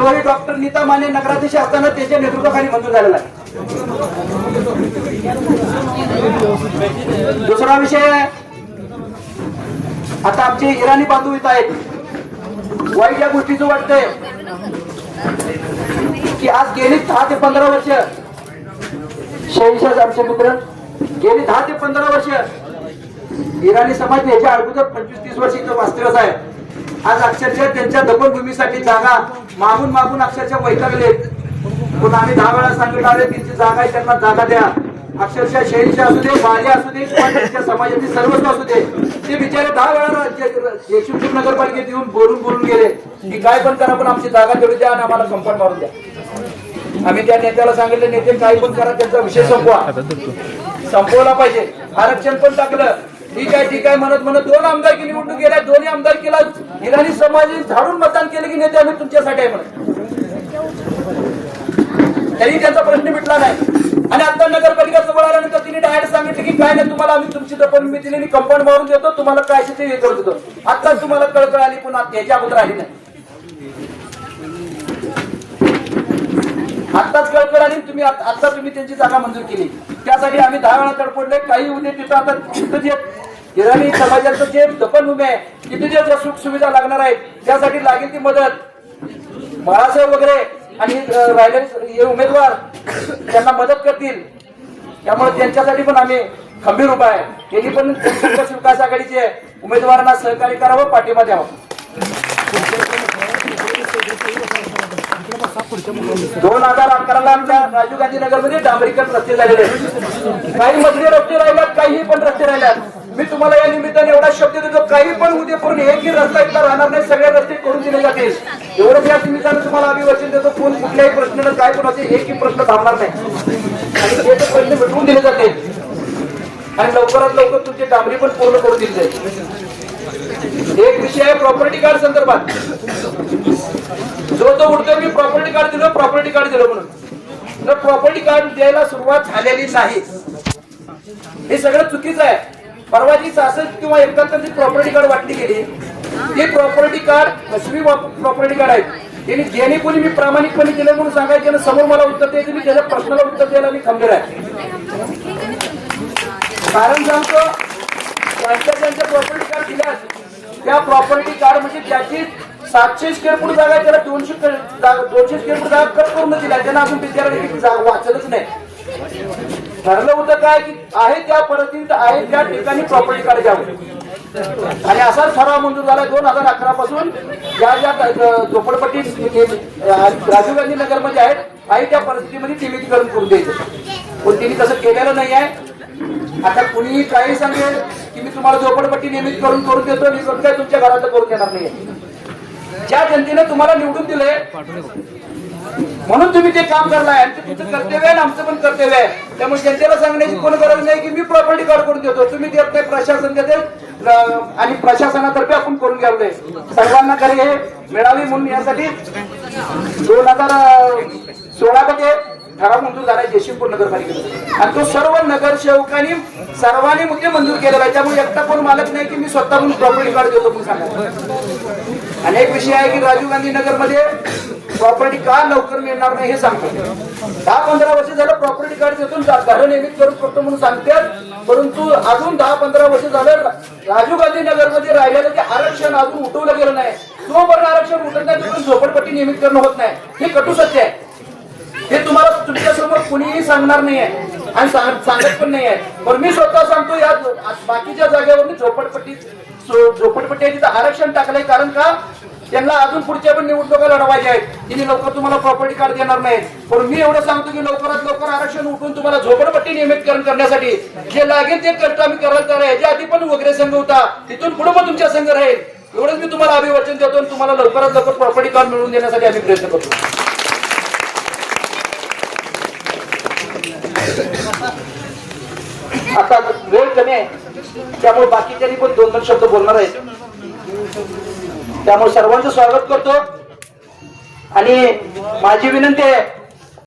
तोही डॉक्टर नीता माने नगराध्यक्ष असताना त्याच्या नेतृत्वाखाली मंजूर झालेला आहे. दुसरा विषय, आता आमचे इराणी बांधव इथं आहेत. वाईट या गोष्टीचं वाटतंय की आज गेली 10 ते 15 वर्ष, शहनशाह आमचे मित्र, गेली 10 ते 15 वर्ष इराणी समाज याच्या अगोदर 25-30 वर्ष इथं वास्तव्यास आहे. आज अक्षरशः त्यांच्या दफनभूमीसाठी जागा मागून मागून अक्षरशः वैतागले. पण आम्ही 10 वेळा सांगितलं आहे त्यांची जागा आहे, त्यांना जागा द्या. अक्षरशः शहनशाह असू दे, बाले असू दे, त्यांच्या समाजातील सर्वस्व असू दे, ते बिचारे 10 वेळा यशवंतपूर नगरपालिकेत येऊन बोलून गेले की काय पण करा पण आमची जागा तेवढी द्या आणि आम्हाला कंपाऊंड मारून द्या. आम्ही त्या नेत्याला सांगितलं, नेते काही पण करा, त्यांचा विषय संपवला पाहिजे. आरक्षण पण टाकलं, ठीक आहे म्हणत 2 आमदारकी निवडणूक गेल्या, 2 आमदारकीला इराणी समाजाने झाडून मतदान केलं की नेते आम्ही तुमच्यासाठी आहे म्हणत. तरी त्यांचा प्रश्न मिटला नाही. आणि आता नगरपालिका जवळ आल्यानंतर तिने डायरेक्ट सांगितलं की काय नाही, तुम्हाला आम्ही तुमची दफनभूमी दिली आणि कंपाऊंड मारून देतो, तुम्हाला काय ते हे करून देतो. आता तुम्हाला कळकळ आली, पण याच्या अगोदर आली नाही. आत्ताच कळकळ आली, आता तुम्ही त्यांची जागा मंजूर केली. त्यासाठी आम्ही 10 वेळा तडपडले. काही उद्या तिथं आता तिथं जे इराणी समाजाचं जे दफनभूमी आहे तिथे जे सुख सुविधा लागणार आहेत त्यासाठी लागेल ती मदत बाळासाहेब वगैरे आणि राहिलेले उमेदवार त्यांना मदत करतील. त्यामुळे त्यांच्यासाठी पण आम्ही खंबीर उभा आहे. त्यांनी पण विकास आघाडीचे उमेदवारांना सहकार्य करावं, पाठिंबा द्यावा. 2011ला आमच्या राजीव गांधी नगर मध्ये डांबरीकरण रस्ते झालेले आहेत. काही मधले रस्ते राहिल्यात, काही पण रस्ते राहिल्यात. मी तुम्हाला या निमित्ताने एवढा शब्द देतो, काही पण उद्या करून एकही रस्ता इथला राहणार नाही, सगळे रस्ते करून दिले जातील. एवढंच या निमित्ताने तुम्हाला अभिवचन देतो. कोण कुठल्याही प्रश्नाला काय पण असेल एकही प्रश्न थांबणार नाही आणि ते प्रश्न मिटवून दिले जातील आणि लवकरात लवकर तुमची डांबरी पण पूर्ण करून दिली जाईल. एक विषय आहे प्रॉपर्टी कार्ड संदर्भात. जो तो उडतो मी प्रॉपर्टी कार्ड दिलं म्हणून, तर प्रॉपर्टी कार्ड द्यायला सुरुवात झालेली नाही. हे सगळं चुकीचं आहे. परवाची 66 किंवा 71 प्रॉपर्टी कार्ड वाटली गेली. हे प्रॉपर्टी कार्ड फसवी प्रॉपर्टी कार्ड आहेत. त्यांनी ज्याने कोणी मी प्रामाणिकपणे दिलं म्हणून सांगायचे, समोर मला उत्तर द्यायचं, मी त्याच्या प्रश्नाला उत्तर द्यायला मी खंबीर आहे. कारण सांगतो, त्यांच्या प्रॉपर्टी कार्ड दिल्यास त्या प्रॉपर्टी कार्ड म्हणजे त्याची 700 स्क्वेअर फूट जागा आहे, त्याला 200 स्क्वेअर फूट जागा कट करून दिला. त्यांना अजून विचारायला वाचलंच नाही. ठरलं होतं काय की आहे त्या परिस्थितीत आहे त्या ठिकाणी प्रॉपर्टी कार्ड घ्यावं आणि असाच ठराव मंजूर झाला. 2011 पासून ज्या झोपडपट्टी राजीव गांधी नगर मध्ये आहेत आहे त्या परिस्थितीमध्ये नियमितीकरण करून द्यायचं. पण त्यांनी तसं केलेलं नाही आहे. आता कुणीही काही सांगेल की मी तुम्हाला झोपडपट्टी नियमित करून देतो, मी काय तुमच्या घरात करून देणार नाही. ज्या जनतेने तुम्हाला निवडून दिले म्हणून तुम्ही ते काम करलाय आणि तुमचं कर्तव्य आहे, आमचं पण कर्तव्य आहे. त्यामुळे जनतेला सांगण्याची कोण गरज नाही की मी प्रॉपर्टी कार्ड करून देतो, तुम्ही देत नाही, प्रशासन देते आणि प्रशासनातर्फे आपण करून घ्यावं. सर्वांना खरे हे मिळावे म्हणून यासाठी 2016 मध्ये ठराव मंजूर झालाय जयसिंगपूर नगरपालिकेत आणि तो सर्व नगरसेवकांनी सर्वांनी मुद्दे मंजूर केलेला आहे. त्यामुळे एकटा कोण मालक नाही की मी स्वतःहून प्रॉपर्टी कार्ड देतो म्हणून सांगा. अनेक विषय आहे की राजीव गांधी नगर मध्ये प्रॉपर्टी का लवकर मिळणार नाही हे सांगतो. 10-15 वर्ष झालं प्रॉपर्टी कार्ड देतो, घर नियमित करून करतो म्हणून सांगतात. परंतु अजून 10-15 वर्ष झालं राजीव गांधी नगर मध्ये राहिलेलं ते आरक्षण अजून उठवलं गेलं नाही. जोपर्यंत आरक्षण उठत नाही तोपर्यंत झोपडपट्टी नियमित करणं होत नाही. हे कटू सत्य आहे. हे तुम्हाला तुमच्यासमोर कुणीही सांगणार नाहीये आणि सांगत पण नाही आहे. पण मी स्वतः सांगतो, या बाकीच्या जागेवर झोपडपट्टी तिथं आरक्षण टाकलंय. कारण का त्यांना अजून पुढच्या पण निवडणुका लढवायच्या आहेत. तिने लवकर तुम्हाला प्रॉपर्टी कार्ड देणार नाहीत. पण मी एवढं सांगतो की लवकरात लवकर आरक्षण उठून तुम्हाला झोपडपट्टी नियमितकरण करण्यासाठी जे लागेल ते कष्ट आम्ही करायला तयार आहे. याच्या आधी पण वगैरे संघ होता, तिथून पुढे पण तुमच्या संघ राहील. एवढंच मी तुम्हाला अभिवचन देतो आणि तुम्हाला लवकरात लवकर प्रॉपर्टी कार्ड मिळवून देण्यासाठी आम्ही प्रयत्न करतो. आता वेळ कमी आहे त्यामुळे बाकीच्यांनी पण 2-2 शब्द बोलणार आहेत. त्यामुळे सर्वांचं स्वागत करतो आणि माझी विनंती आहे